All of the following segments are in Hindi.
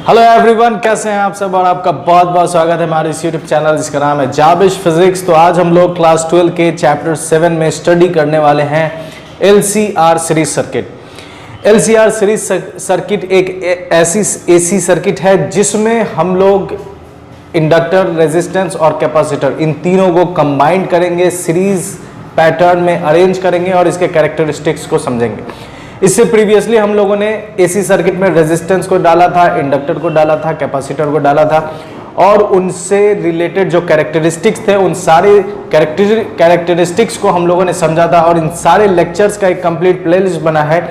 हेलो एवरीवन, कैसे हैं आप सब और आपका बहुत बहुत स्वागत है हमारे इस यूट्यूब चैनल जिसका नाम है जाबिश फिजिक्स। तो आज हम लोग क्लास 12 के चैप्टर 7 में स्टडी करने वाले हैं LCR series circuit. LCR series circuit एक ऐसी AC सर्किट है जिसमें हम लोग इंडक्टर, रेजिस्टेंस और कैपेसिटर इन तीनों को कंबाइन करेंगे, सीरीज पैटर्न में अरेंज करेंगे और इसके कैरेक्टरिस्टिक्स को समझेंगे। इससे प्रीवियसली हम लोगों ने AC सर्किट में रेजिस्टेंस को डाला था, इंडक्टर को डाला था, कैपेसिटर को डाला था और उनसे रिलेटेड जो कैरेक्टरिस्टिक्स थे उन सारे कैरेक्टरिस्टिक्स को हम लोगों ने समझा था। और इन सारे लेक्चर्स का एक कंप्लीट प्लेलिस्ट बना है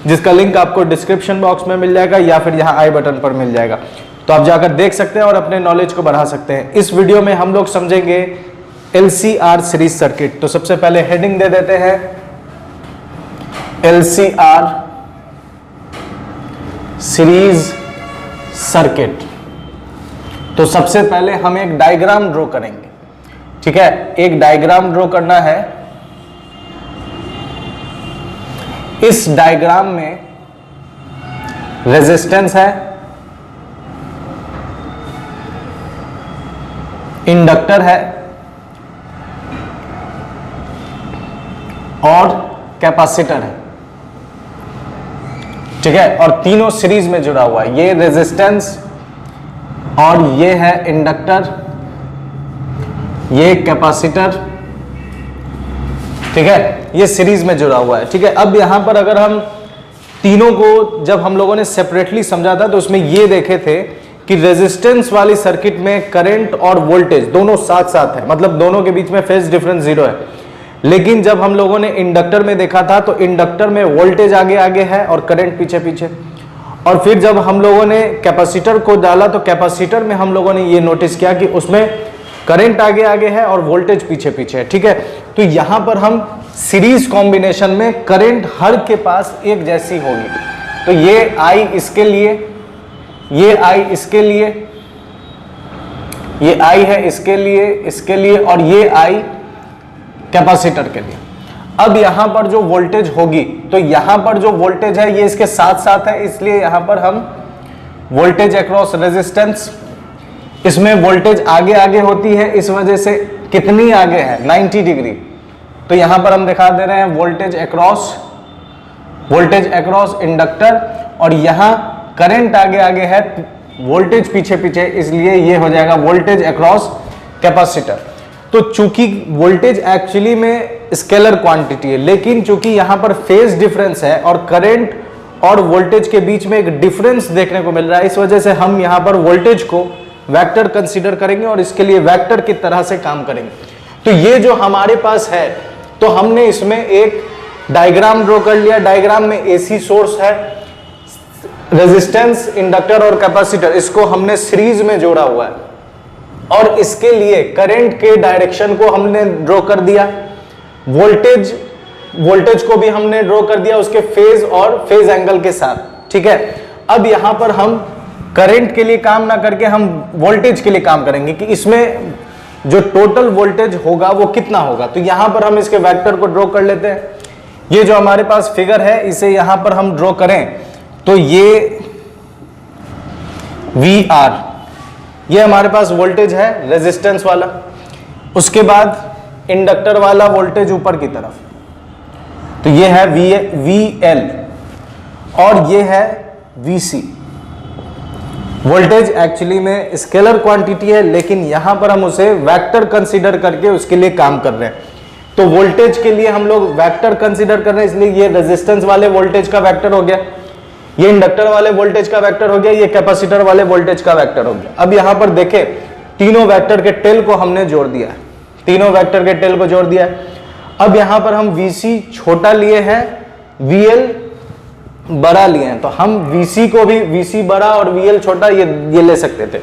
जिसका लिंक आपको डिस्क्रिप्शन बॉक्स में मिल जाएगा या फिर यहाँ आई बटन पर मिल जाएगा, तो आप जाकर देख सकते हैं और अपने नॉलेज को बढ़ा सकते हैं। इस वीडियो में हम लोग समझेंगे LCR सीरीज सर्किट। तो सबसे पहले हेडिंग दे देते हैं LCR सीरीज सर्किट। तो सबसे पहले हम एक डायग्राम ड्रॉ करेंगे, ठीक है। एक डायग्राम ड्रॉ करना है। इस डायग्राम में रेजिस्टेंस है, इंडक्टर है और कैपेसिटर है, ठीक है। और तीनों सीरीज में जुड़ा हुआ है। ये रेजिस्टेंस और ये है इंडक्टर, ये कैपेसिटर, ठीक है। ये सीरीज में जुड़ा हुआ है, ठीक है। अब यहां पर अगर हम तीनों को जब हम लोगों ने सेपरेटली समझा था तो उसमें ये देखे थे कि रेजिस्टेंस वाली सर्किट में करंट और वोल्टेज दोनों साथ साथ है, मतलब दोनों के बीच में फेज डिफरेंस 0 है। लेकिन जब हम लोगों ने इंडक्टर में देखा था तो इंडक्टर में वोल्टेज आगे आगे है और करंट पीछे पीछे। और फिर जब हम लोगों ने कैपेसिटर को डाला तो कैपेसिटर में हम लोगों ने ये नोटिस किया कि उसमें करंट आगे आगे है और वोल्टेज पीछे पीछे है, ठीक है। तो यहां पर हम सीरीज कॉम्बिनेशन में करंट हर के पास एक जैसी होगी। तो ये I इसके लिए, ये I इसके लिए, ये I है इसके लिए और ये I कैपेसिटर के लिए। अब यहां पर जो वोल्टेज होगी तो यहां पर जो वोल्टेज है ये इसके साथ साथ है, इसलिए यहां पर हम वोल्टेज अक्रॉस रेजिस्टेंस, इसमें वोल्टेज आगे आगे होती है, इस वजह से कितनी आगे है 90 डिग्री। तो यहां पर हम दिखा दे रहे हैं वोल्टेज अक्रॉस इंडक्टर और यहां करंट आगे आगे है, वोल्टेज पीछे पीछे, इसलिए ये हो जाएगा वोल्टेज अक्रॉस कैपेसिटर। तो चूंकि वोल्टेज एक्चुअली में स्केलर क्वांटिटी है, लेकिन चूंकि यहां पर फेज डिफरेंस है और करंट और वोल्टेज के बीच में एक डिफरेंस देखने को मिल रहा है, इस वजह से हम यहां पर वोल्टेज को वेक्टर कंसीडर करेंगे और इसके लिए वेक्टर की तरह से काम करेंगे। तो ये जो हमारे पास है, तो हमने इसमें एक डायग्राम ड्रॉ कर लिया। डायग्राम में AC सोर्स है, रेजिस्टेंस, इंडक्टर और कैपेसिटर, इसको हमने सीरीज में जोड़ा हुआ है और इसके लिए करंट के डायरेक्शन को हमने ड्रॉ कर दिया, वोल्टेज को भी हमने ड्रॉ कर दिया उसके फेज और फेज एंगल के साथ, ठीक है। अब यहां पर हम करंट के लिए काम ना करके हम वोल्टेज के लिए काम करेंगे कि इसमें जो टोटल वोल्टेज होगा वो कितना होगा। तो यहां पर हम इसके वेक्टर को ड्रॉ कर लेते हैं। ये जो हमारे पास फिगर है इसे यहां पर हम ड्रॉ करें तो ये VR, ये हमारे पास वोल्टेज है रेजिस्टेंस वाला, उसके बाद इंडक्टर वाला वोल्टेज ऊपर की तरफ, तो ये है VL और ये है VC। वोल्टेज एक्चुअली में स्केलर क्वांटिटी है, लेकिन यहां पर हम उसे वेक्टर कंसीडर करके उसके लिए काम कर रहे हैं। तो वोल्टेज के लिए हम लोग वेक्टर कंसीडर कर रहे हैं, इसलिए ये रेजिस्टेंस वाले वोल्टेज का वेक्टर हो गया, ये इंडक्टर वाले वोल्टेज का वेक्टर हो गया, ये कैपेसिटर वाले वोल्टेज का वेक्टर हो गया। अब यहां पर देखें तीनों वेक्टर के टेल को हमने जोड़ दिया है, तीनों वेक्टर के टेल को जोड़ दिया है। अब यहां पर हम VC छोटा लिए हैं, VL बड़ा लिए हैं, तो हम VC को भी, VC बड़ा और VL छोटा ये ले सकते थे।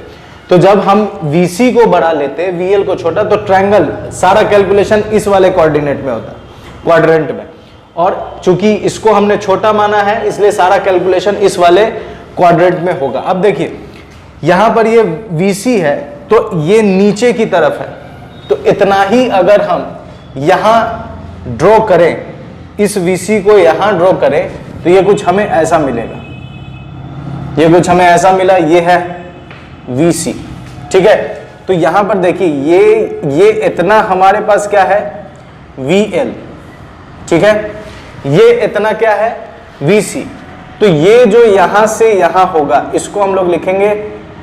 तो जब हम VC को बड़ा लेते, VL को छोटा, तो ट्रायंगल सारा कैलकुलेशन इस वाले कोऑर्डिनेट में होता, क्वाड्रेंट में। और चूंकि इसको हमने छोटा माना है इसलिए सारा कैलकुलेशन इस वाले क्वाड्रेंट में होगा। अब देखिए यहां पर ये VC है तो ये नीचे की तरफ है, तो इतना ही अगर हम यहां ड्रॉ करें, इस VC को यहां ड्रॉ करें तो ये कुछ हमें ऐसा मिलेगा, ये कुछ हमें ऐसा मिला, ये है VC, ठीक है। तो यहां पर देखिए ये इतना हमारे पास क्या है, VL, ठीक है, ये इतना क्या है, VC। तो ये जो यहां से यहां होगा इसको हम लोग लिखेंगे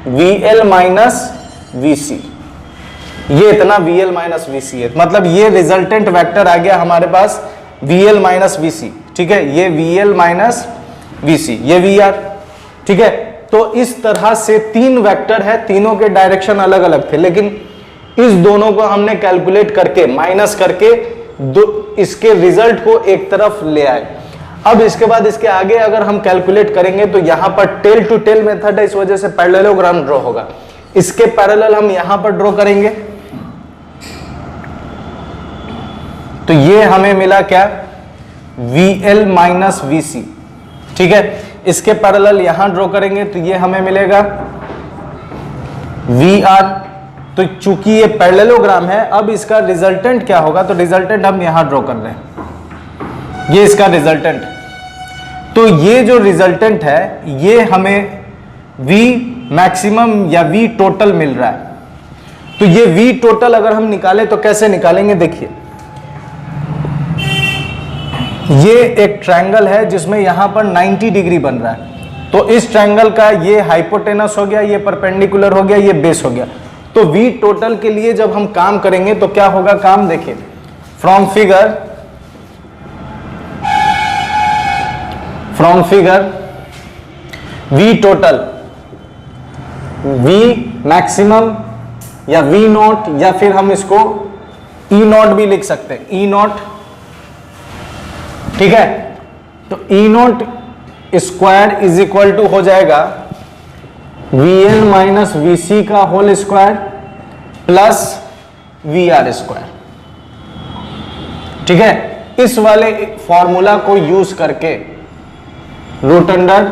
VL माइनस VC, ये इतना VL माइनस VC है, मतलब ये रिजल्टेंट वेक्टर आ गया हमारे पास VL माइनस VC, ठीक है, ये VL माइनस VC, ये VR, ठीक है। तो इस तरह से तीन वेक्टर है, तीनों के डायरेक्शन अलग अलग थे, लेकिन इस दोनों को हमने कैलकुलेट करके माइनस करके इसके रिजल्ट को एक तरफ ले आए। अब इसके बाद इसके आगे अगर हम कैलकुलेट करेंगे तो यहां पर टेल टू टेल मेथड है, इस वजह से पैरेललोग्राम ड्रॉ होगा। इसके पैरेलल हम यहां पर ड्रॉ करेंगे, तो ये हमें मिला क्या, VL माइनस VC, ठीक है। इसके पैरेलल यहां ड्रॉ करेंगे तो ये हमें मिलेगा VR। तो चूंकि ये पैरेललोग्राम है, अब इसका रिजल्टेंट क्या होगा, तो रिजल्टेंट हम यहां ड्रॉ कर रहे हैं, ये इसका रिजल्टेंट। तो ये जो रिजल्टेंट है ये हमें V मैक्सिमम या V टोटल मिल रहा है। तो ये V टोटल अगर हम निकालें तो कैसे निकालेंगे, देखिए ये एक ट्रायंगल है जिसमें यहां पर 90 डिग्री बन रहा है। तो इस ट्रायंगल का ये हाइपोटेनस हो गया, ये परपेंडिकुलर हो गया, ये बेस हो गया। तो V टोटल के लिए जब हम काम करेंगे तो क्या होगा काम, देखिए from figure V total, V maximum या V नॉट, या फिर हम इसको E नॉट भी लिख सकते हैं, E नॉट, ठीक है। तो E not square is equal to हो जाएगा VL माइनस VC का whole square plus VR square, ठीक है। इस वाले फॉर्मूला को यूज करके root under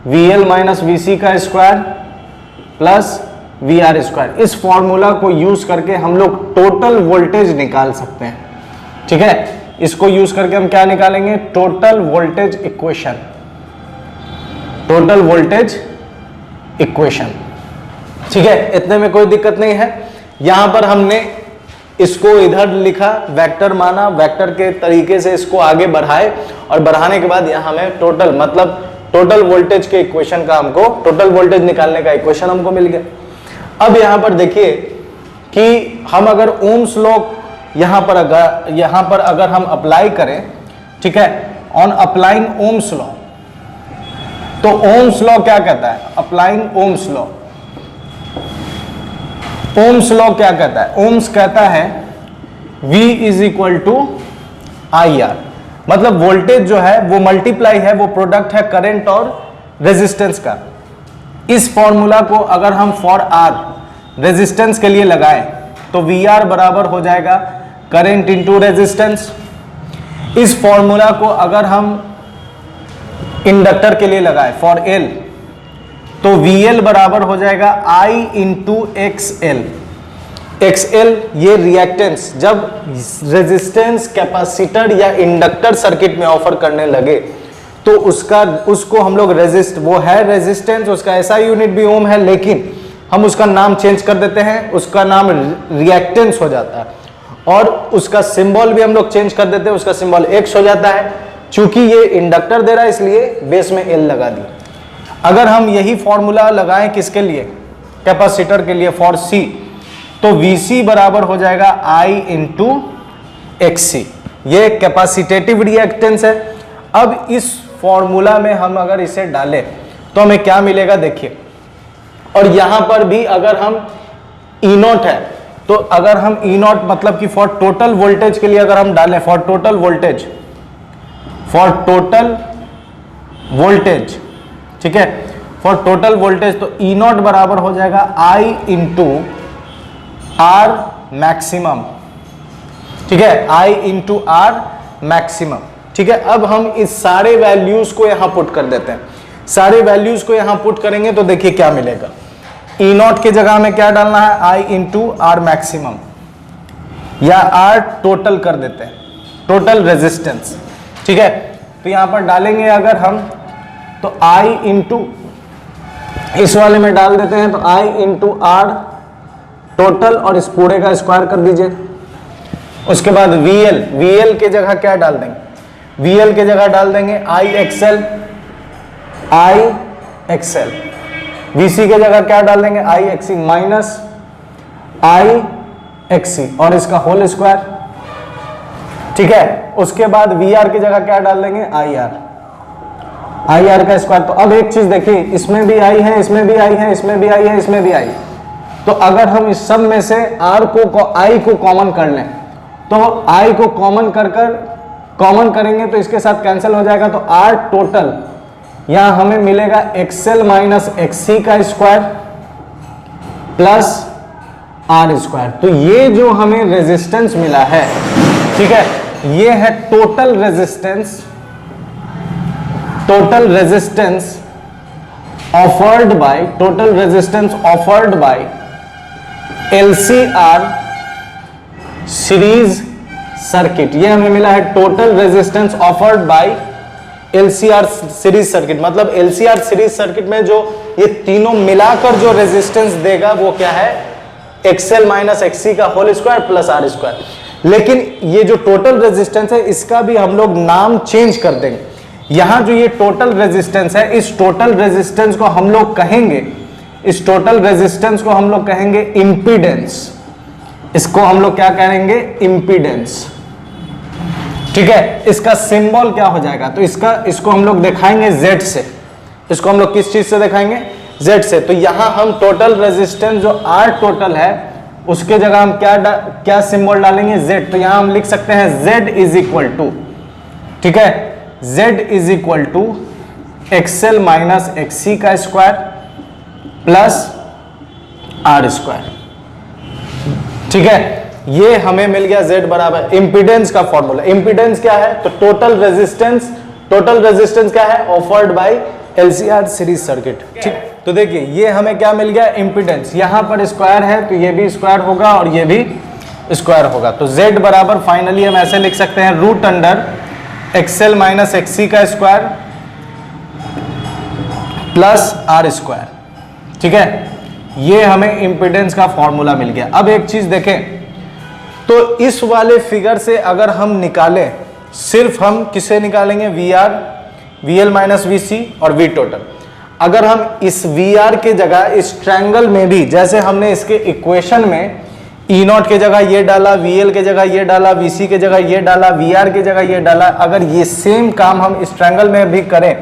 VL minus VC का स्क्वायर प्लस VR स्क्वायर, इस फॉर्मूला को यूज करके हम लोग टोटल वोल्टेज निकाल सकते हैं, ठीक है। इसको यूज करके हम क्या निकालेंगे, total voltage equation, total voltage equation, ठीक है। इतने में कोई दिक्कत नहीं है। यहां पर हमने इसको इधर लिखा, वेक्टर माना, वेक्टर के तरीके से इसको आगे बढ़ाए, और बढ़ाने के बाद यहां हमें टोटल मतलब टोटल वोल्टेज के इक्वेशन का हमको, टोटल वोल्टेज निकालने का इक्वेशन हमको मिल गया। अब यहां पर देखिए कि हम अगर ओम्स लॉ यहां पर अगर हम अप्लाई करें, ठीक है, ऑन अप्लाइंग ओम्स लॉ, तो ओम्स लॉ क्या कहता है, applying Ohm's law, Ohm's law क्या कहता है, ओम्स कहता है V is equal to IR, मतलब वोल्टेज जो है वो मल्टीप्लाई है, वो प्रोडक्ट है करंट और रेजिस्टेंस का। इस फॉर्मूला को अगर हम फॉर R रेजिस्टेंस के लिए लगाएं तो VR बराबर हो जाएगा करंट इंटू रेजिस्टेंस। इस फॉर्मूला को अगर हम इंडक्टर के लिए लगाएं फॉर L, तो VL बराबर हो जाएगा I इंटू XL। XL ये रिएक्टेंस, जब रेजिस्टेंस कैपेसिटर या इंडक्टर सर्किट में ऑफर करने लगे तो उसको हम लोग वो है रेजिस्टेंस, उसका ऐसा यूनिट भी ओम है, लेकिन हम उसका नाम चेंज कर देते हैं, उसका नाम रिएक्टेंस हो जाता है, और उसका सिंबल भी हम लोग चेंज कर देते हैं, उसका सिंबल X हो जाता है। चूंकि ये इंडक्टर दे रहा है इसलिए बेस में L लगा दी। अगर हम यही फॉर्मूला लगाएं किसके लिए, कैपेसिटर के लिए फॉर C, तो VC बराबर हो जाएगा I इंटू XC, ये कैपेसिटेटिव रिएक्टेंस है। अब इस फॉर्मूला में हम अगर इसे डालें तो हमें क्या मिलेगा, देखिए, और यहां पर भी अगर हम E नॉट है, तो अगर हम E नॉट मतलब कि फॉर टोटल वोल्टेज के लिए अगर हम डालें फॉर टोटल वोल्टेज, ठीक है, फॉर टोटल वोल्टेज, तो E नॉट बराबर हो जाएगा I इंटू R मैक्सिमम, ठीक है, I इंटू R मैक्सिमम, ठीक है। अब हम इस सारे वैल्यूज को यहां पुट कर देते हैं, सारे वैल्यूज को यहां पुट करेंगे तो देखिए क्या मिलेगा। E नॉट की जगह में क्या डालना है, I इंटू R मैक्सिमम, या R टोटल कर देते हैं, टोटल रेजिस्टेंस, ठीक है। तो यहां पर डालेंगे अगर हम, तो I इंटू इस वाले में डाल देते हैं तो आई इंटू आर टोटल और इस पूरे का स्क्वायर कर दीजिए। उसके बाद VL, VL के जगह क्या डाल देंगे? VL के जगह डाल देंगे आई एक्सएल, VC के जगह क्या डाल देंगे? आई एक्सी माइनस आई एक्सी और इसका होल स्क्वायर, ठीक है। उसके बाद VR की जगह क्या डाल देंगे? आई आर का स्क्वायर। तो अब एक चीज देखिए, इसमें भी आई है, इसमें भी आई है, इसमें भी आई है, इसमें भी आई। तो अगर हम इस सब में से आई को कॉमन कर लें तो आई को कॉमन करेंगे तो इसके साथ कैंसिल हो जाएगा। तो आर टोटल यहां हमें मिलेगा एक्सएल माइनस एक्सी का स्क्वायर प्लस आर स्क्वायर। तो ये जो हमें रेजिस्टेंस मिला है, ठीक है, ये है total resistance offered by LCR series circuit. ये हमें मिला है total resistance offered by LCR series circuit. मतलब LCR सीरीज सर्किट में जो ये तीनों मिलाकर जो रेजिस्टेंस देगा वो क्या है? XL माइनस XC का whole square plus R square. लेकिन ये जो टोटल रेजिस्टेंस है इसका भी हम लोग नाम चेंज कर देंगे। यहां जो ये टोटल रेजिस्टेंस है, इस टोटल रेजिस्टेंस को हम लोग कहेंगे इंपीडेंस। इसको हम लोग क्या कहेंगे? इंपीडेंस, ठीक है। इसका सिंबल क्या हो जाएगा? तो इसको हम लोग दिखाएंगे Z से। इसको हम लोग किस चीज से दिखाएंगे? Z से। तो यहां हम टोटल रेजिस्टेंस जो R टोटल है उसके जगह हम क्या सिंबल डालेंगे? Z। तो यहां हम लिख सकते हैं Z इज इक्वल टू, ठीक है, Z is equal to XL minus XC का स्क्वायर प्लस आर स्क्वायर, ठीक है। ये हमें मिल गया Z बराबर इंपीडेंस का फॉर्मूला। इंपीडेंस क्या है? तो टोटल रेजिस्टेंस क्या है? Offered by LCR series circuit, ठीक। तो देखिए ये हमें क्या मिल गया? इंपीडेंस। यहां पर स्क्वायर है तो ये भी स्क्वायर होगा और ये भी स्क्वायर होगा। तो Z बराबर फाइनली हम ऐसे लिख सकते हैं root under XL minus XC का स्क्वायर प्लस आर स्क्वायर, ठीक है। ये हमें इंपीडेंस का फॉर्मूला मिल गया। अब एक चीज देखें, तो इस वाले फिगर से अगर हम निकालें, सिर्फ हम किसे निकालेंगे? VL माइनस VC और V टोटल। अगर हम इस VR के जगह इस ट्रायंगल में भी, जैसे हमने इसके इक्वेशन में E0 के जगह ये डाला, VL के जगह ये डाला, VC के जगह ये डाला, VR के जगह ये डाला, अगर ये सेम काम हम इस ट्रायंगल में भी करें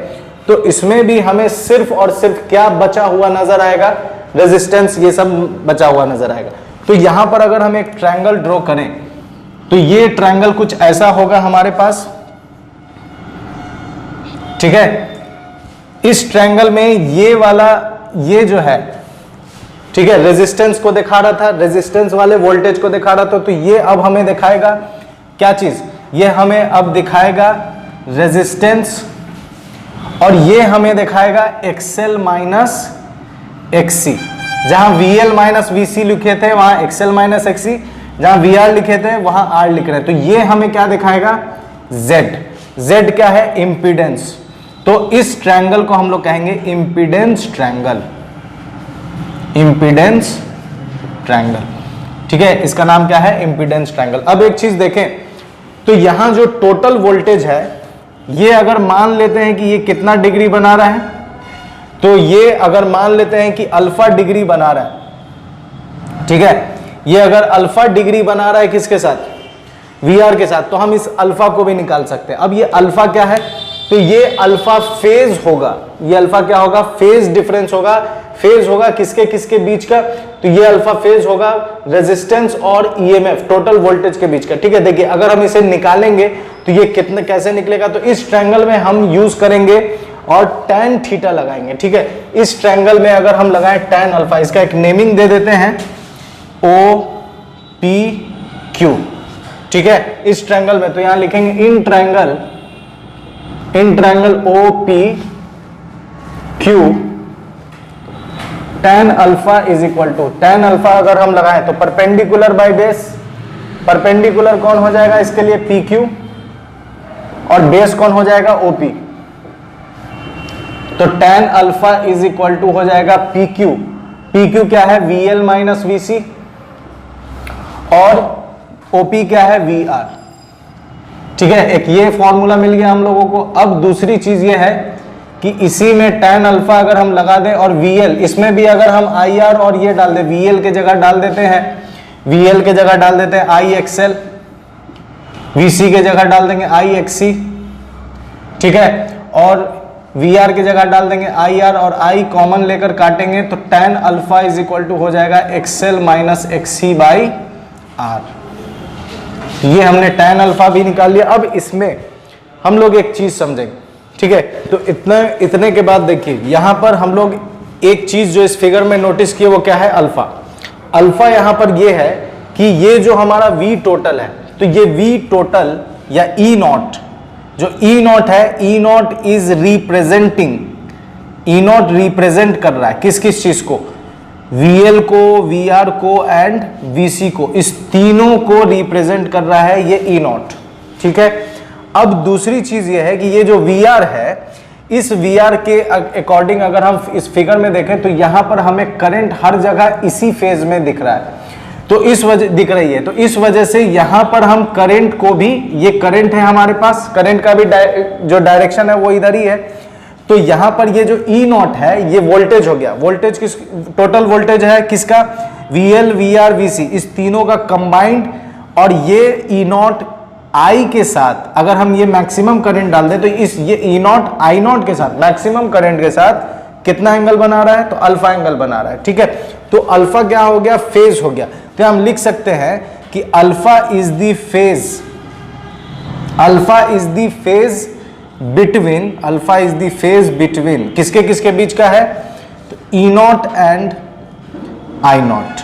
तो इसमें भी हमें सिर्फ और सिर्फ क्या बचा हुआ नजर आएगा? रेजिस्टेंस, ये सब बचा हुआ नजर आएगा। तो यहां पर अगर हम एक ट्रायंगल ड्रॉ करें तो ये ट्रायंगल कुछ ऐसा होगा हमारे पास, ठीक है। इस ट्रायंगल में ये वाला, ये जो है, ठीक है, रेजिस्टेंस को दिखा रहा था, रेजिस्टेंस वाले वोल्टेज को दिखा रहा था। तो ये अब हमें दिखाएगा क्या चीज? ये हमें अब दिखाएगा रेजिस्टेंस और ये हमें दिखाएगा एक्सएल माइनस एक्सी। जहां VL माइनस VC लिखे थे वहां एक्सएल माइनस एक्सी, जहां VR लिखे थे वहां R लिख रहे हैं। तो ये हमें क्या दिखाएगा? Z क्या है? इंपीडेंस। तो इस ट्रायंगल को हम लोग कहेंगे इंपीडेंस ट्रायंगल, ठीक है। इसका नाम क्या है? Impedance triangle. अब एक चीज देखें, तो यहां जो टोटल वोल्टेज है ये अगर मान लेते हैं कि ये कितना डिग्री बना रहा है, तो ये अगर मान लेते हैं कि अल्फा डिग्री बना रहा है, ठीक है, ये अगर अल्फा डिग्री बना रहा है किसके साथ? VR के साथ, तो हम इस अल्फा को भी निकाल सकते हैं। अब ये अल्फा क्या है? तो ये अल्फा फेज होगा। ये अल्फा क्या होगा? फेज डिफरेंस होगा। फेज होगा किसके किसके बीच का? तो ये अल्फा फेज होगा रेजिस्टेंस और EMF टोटल वोल्टेज के बीच का, ठीक है। देखिए अगर हम इसे निकालेंगे तो ये कितने कैसे निकलेगा? तो इस ट्रायंगल में हम यूज करेंगे और tan थीटा लगाएंगे, ठीक है। इस ट्रायंगल में अगर हम लगाएं tan अल्फा, इसका एक नेमिंग दे देते हैं OPQ, ठीक है। इस ट्रायंगल में तो यहां लिखेंगे in triangle OPQ tan alpha is equal to, tan alpha अगर हम लगाएं तो परपेंडिकुलर बाय बेस, परपेंडिकुलर कौन हो जाएगा इसके लिए? PQ, और बेस कौन हो जाएगा? OP। तो tan alpha is equal to हो जाएगा PQ। PQ क्या है? VL माइनस VC, और OP क्या है? VR। ठीक है, एक ये फॉर्मूला मिल गया हम लोगों को। अब दूसरी चीज ये है कि इसी में tan अल्फा अगर हम लगा दें और VL, इसमें भी अगर हम IR और ये डाल दें, VL के जगह डाल देते हैं, VL के जगह डाल देते हैं IXL, VC के जगह डाल देंगे IXC, ठीक है, और VR की जगह डाल देंगे IR, और I कॉमन लेकर काटेंगे तो tan alpha is equal to हो जाएगा XL minus XC by R। ये हमने tan अल्फा भी निकाल लिया। अब इसमें हम लोग एक चीज समझेंगे, ठीक है। तो इतने के बाद देखिए यहां पर हम लोग एक चीज जो इस फिगर में नोटिस किए वो क्या है? अल्फा। अल्फा यहां पर ये है कि ये जो हमारा V टोटल है, तो ये V टोटल या E नॉट, जो E नॉट है, E not is representing, E not represent कर रहा है किस किस चीज को? VL को, VR को एंड VC को, इस तीनों को रिप्रेजेंट कर रहा है ये E नॉट, ठीक है। अब दूसरी चीज ये है कि ये जो VR है, इस VR के अकॉर्डिंग अगर हम इस फिगर में देखें तो यहां पर हमें करंट हर जगह इसी फेज में दिख रहा है, तो इस वजह दिख रही है, तो इस वजह से यहां पर हम करंट को भी, ये करंट है हमारे पास, करंट का भी जो डायरेक्शन है वो इधर ही है, तो यहां पर ये जो E नॉट है ये वोल्टेज हो गया। वोल्टेज किस, टोटल वोल्टेज है किसका? VL, VR, VC, इस तीनों का कंबाइंड, और ये E नॉट I के साथ अगर हम ये मैक्सिमम करंट डाल दें तो इस ये E नॉट I नॉट के साथ मैक्सिमम करंट के साथ कितना एंगल बना रहा है? तो अल्फा एंगल बना रहा है, ठीक है। तो अल्फा क्या हो गया? फेज हो गया। तो हम लिख सकते हैं कि alpha is the phase, alpha is the phase between, alpha is the phase between किसके किसके बीच का है? तो E not and I not.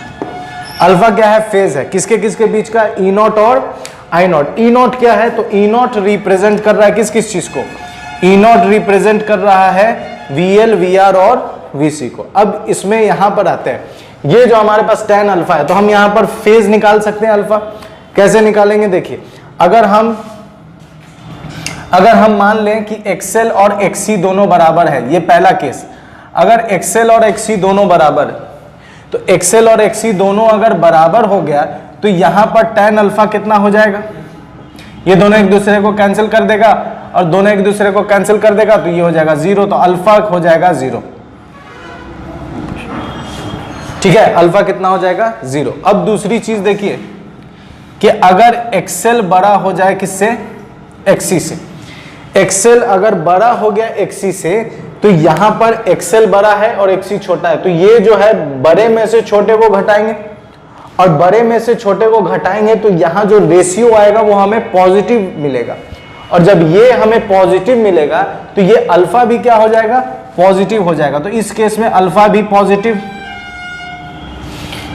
Alpha क्या है? फेज है, किसके किसके बीच का? E नॉट और I नॉट। E नॉट क्या है? तो E नॉट रिप्रेजेंट कर रहा है किस किस चीज को? E नॉट रिप्रेजेंट कर रहा है VL, VR और VC को। अब इसमें यहां पर आते हैं, ये जो हमारे पास tan अल्फा है, तो हम यहां पर फेज निकाल सकते हैं अल्फा। कैसे निकालेंगे? देखिए, अगर हम मान लें कि XL और XC दोनों बराबर है, ये पहला केस, अगर XL और XC दोनों बराबर, तो XL और XC दोनों अगर बराबर हो गया तो यहां पर tan अल्फा कितना हो जाएगा? ये दोनों एक दूसरे को कैंसिल कर देगा, और दोनों एक दूसरे को कैंसिल कर देगा तो ये हो जाएगा 0, तो अल्फा हो जाएगा 0, ठीक है। अल्फा कितना हो जाएगा? 0। अब दूसरी चीज देखिए कि अगर XL बड़ा हो जाए किससे? XC से। XL अगर बड़ा हो गया XC से, तो यहां पर XL बड़ा है और XC छोटा है, तो ये जो है बड़े में से छोटे को घटाएंगे, और बड़े में से छोटे को घटाएंगे तो यहां जो रेशियो आएगा वो हमें पॉजिटिव मिलेगा, और जब ये हमें पॉजिटिव मिलेगा तो ये अल्फा भी क्या हो जाएगा? पॉजिटिव हो जाएगा। तो इस केस में अल्फा भी पॉजिटिव,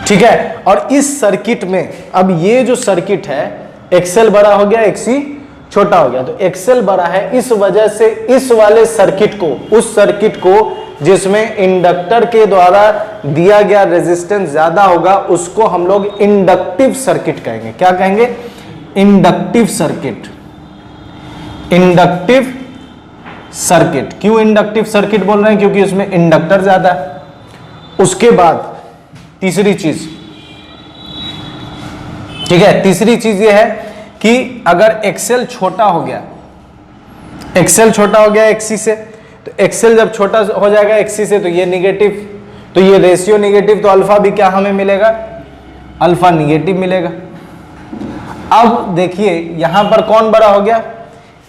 ठीक है। और इस सर्किट में, अब ये जो सर्किट है, XL बड़ा हो गया, XC छोटा हो गया, तो XL बड़ा है, इस वजह से इस वाले सर्किट को, उस सर्किट को जिसमें इंडक्टर के द्वारा दिया गया रेजिस्टेंस ज्यादा होगा, उसको हम लोग इंडक्टिव सर्किट कहेंगे। क्या कहेंगे? Inductive circuit. Inductive circuit. क्यों इंडक्टिव सर्किट बोल रहे हैं? क्योंकि उसमें इंडक्टर ज्यादा है। उसके बाद तीसरी चीज, ठीक है, तीसरी चीज ये है कि अगर XL छोटा हो गया, XL छोटा हो गया XC से, तो XL जब छोटा हो जाएगा XC से तो ये निगेटिव, तो ये रेशियो निगेटिव, तो अल्फा भी क्या हमें मिलेगा? अल्फा निगेटिव मिलेगा। अब देखिए यहां पर कौन बड़ा हो गया?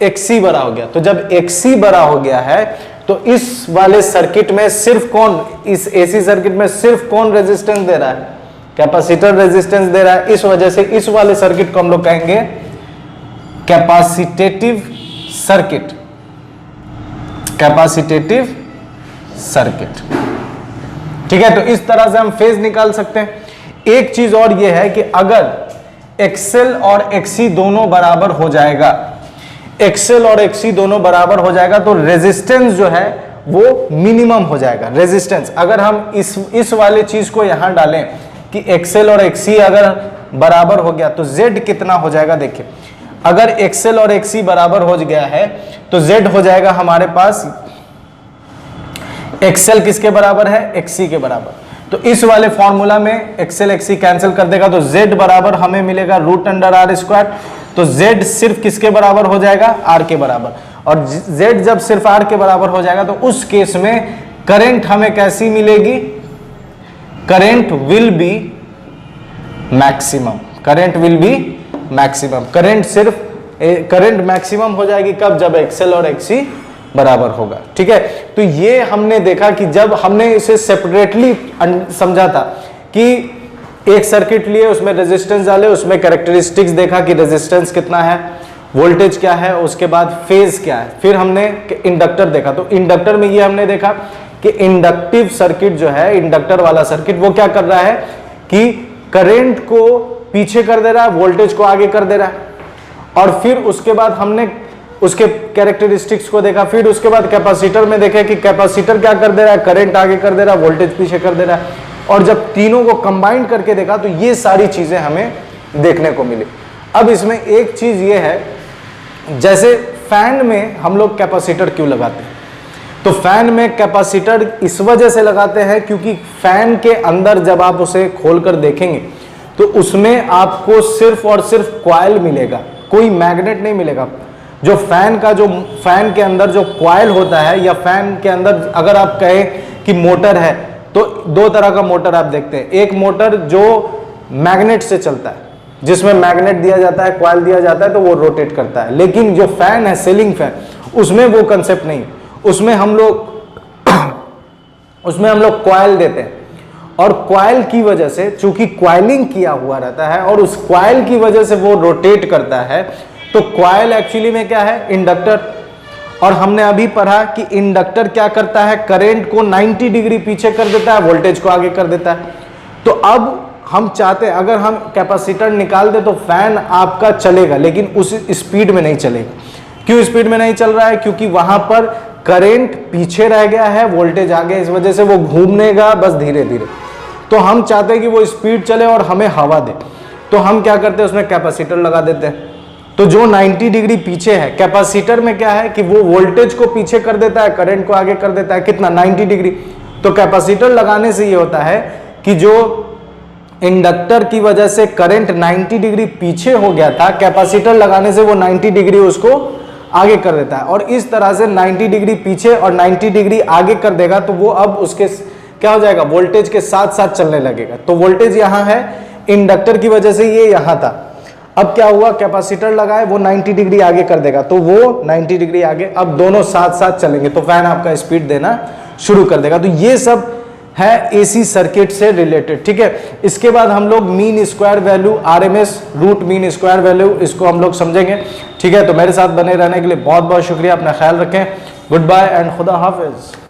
XC बड़ा हो गया। तो जब XC बड़ा हो गया है तो इस वाले सर्किट में सिर्फ कौन, इस AC सर्किट में सिर्फ कौन रेजिस्टेंस दे रहा है? कैपेसिटर रेजिस्टेंस दे रहा है। इस वजह से इस वाले सर्किट को हम लोग कहेंगे कैपेसिटेटिव सर्किट। कैपेसिटेटिव सर्किट, ठीक है। तो इस तरह से हम फेज निकाल सकते हैं। एक चीज और यह है कि अगर XL और XC दोनों बराबर हो जाएगा, XL और XC दोनों बराबर हो जाएगा तो रेजिस्टेंस जो है वो मिनिमम हो जाएगा। रेजिस्टेंस अगर हम इस वाले चीज को यहां डालें कि XL और XC अगर बराबर हो गया तो Z कितना हो जाएगा? देखिए, अगर XL और XC बराबर हो गया है तो Z हो जाएगा हमारे पास एक्सएल किसके बराबर है, एक्सी के बराबर। तो इस वाले फॉर्मूला में एक्सएल एक्सी कैंसिल कर देगा तो z बराबर हमें मिलेगा √r²। तो z सिर्फ किसके बराबर हो जाएगा, r के बराबर। और z जब सिर्फ r के बराबर हो जाएगा तो उस केस में करंट हमें कैसी मिलेगी, current will be maximum, current will be maximum. Current maximum हो जाएगी कब, जब एक्सएल और एक्सी बराबर होगा। ठीक है, तो ये हमने देखा कि जब हमने इसे सेपरेटली समझा था कि एक सर्किट लिए, उसमें रेजिस्टेंस डाले, उसमें कैरेक्टरिस्टिक्स देखा कि रेजिस्टेंस कितना है, वोल्टेज क्या है, उसके बाद फेज क्या है, फिर हमने इंडक्टर देखा। तो इंडक्टर में ये हमने देखा कि इंडक्टिव सर्किट जो है, इंडक्टर वाला सर्किट, वो क्या कर रहा है कि करंट को पीछे कर दे रहा है, वोल्टेज को आगे कर दे रहा है। और फिर उसके बाद हमने उसके कैरेक्टरिस्टिक्स को देखा। फिर उसके बाद कैपेसिटर में देखे कि कैपेसिटर क्या कर दे रहा है, करंट आगे कर दे रहा है, वोल्टेज पीछे कर दे रहा है। और जब तीनों को कंबाइन करके देखा तो ये सारी चीजें हमें देखने को मिली। अब इसमें एक चीज ये है, जैसे फैन में हम लोग कैपेसिटर क्यों लगाते हैं, तो फैन में कैपेसिटर इस वजह से लगाते हैं क्योंकि फैन के अंदर जब आप उसे खोलकर देखेंगे तो उसमें आपको सिर्फ और सिर्फ कॉइल मिलेगा, कोई मैग्नेट नहीं मिलेगा। जो फैन के अंदर जो कॉइल होता है, या फैन के अंदर अगर आप कहें कि मोटर है, तो दो तरह का मोटर आप देखते हैं। एक मोटर जो मैग्नेट से चलता है, जिसमें मैग्नेट दिया जाता है, कॉइल दिया जाता है, तो वो रोटेट करता है। लेकिन जो फैन है, सीलिंग फैन, उसमें वो कंसेप्ट नहीं, उसमें हम लोग कॉइल देते हैं। और कॉइल की वजह से, चूंकि कॉइलिंग किया हुआ रहता है और उस कॉइल की वजह से वो रोटेट करता है, तो कॉइल एक्चुअली में क्या है, इंडक्टर। और हमने अभी पढ़ा कि इंडक्टर क्या करता है, करंट को 90 डिग्री पीछे कर देता है, वोल्टेज को आगे कर देता है। तो अब हम चाहते हैं अगर हम कैपेसिटर निकाल दे तो फैन आपका चलेगा, लेकिन उस स्पीड में नहीं चलेगा। क्यों स्पीड में नहीं चल रहा है, क्योंकि वहां पर करंट पीछे रह गया है, वोल्टेज आगे, इस वजह से वो घूमनेगा बस धीरे धीरे। तो हम चाहते हैं कि वो स्पीड चले और हमें हवा दे, तो हम क्या करते हैं, उसमें कैपेसिटर लगा देते हैं। तो जो 90 डिग्री पीछे है, कैपेसिटर में क्या है कि वो वोल्टेज को पीछे कर देता है, करंट को आगे कर देता है, कितना, 90 डिग्री। तो कैपेसिटर लगाने से ये होता है कि जो इंडक्टर की वजह से करंट 90 डिग्री पीछे हो गया था, कैपेसिटर लगाने से वो 90 डिग्री उसको आगे कर देता है। और इस तरह से 90 डिग्री पीछे और 90 डिग्री आगे कर देगा, तो वो अब उसके क्या हो जाएगा, वोल्टेज के साथ साथ चलने लगेगा। तो वोल्टेज यहाँ है, इंडक्टर की वजह से ये यहाँ था। अब क्या हुआ, कैपेसिटर लगाए, वो 90 डिग्री आगे कर देगा, तो वो 90 डिग्री आगे, अब दोनों साथ साथ चलेंगे, तो फैन आपका स्पीड देना शुरू कर देगा। तो ये सब है एसी सर्किट से रिलेटेड। ठीक है, इसके बाद हम लोग mean square value, RMS, root mean square value, इसको हम लोग समझेंगे। ठीक है, तो मेरे साथ बने रहने के लिए बहुत बहुत शुक्रिया, अपना ख्याल रखें, गुड बाय एंड खुदा हाफिज।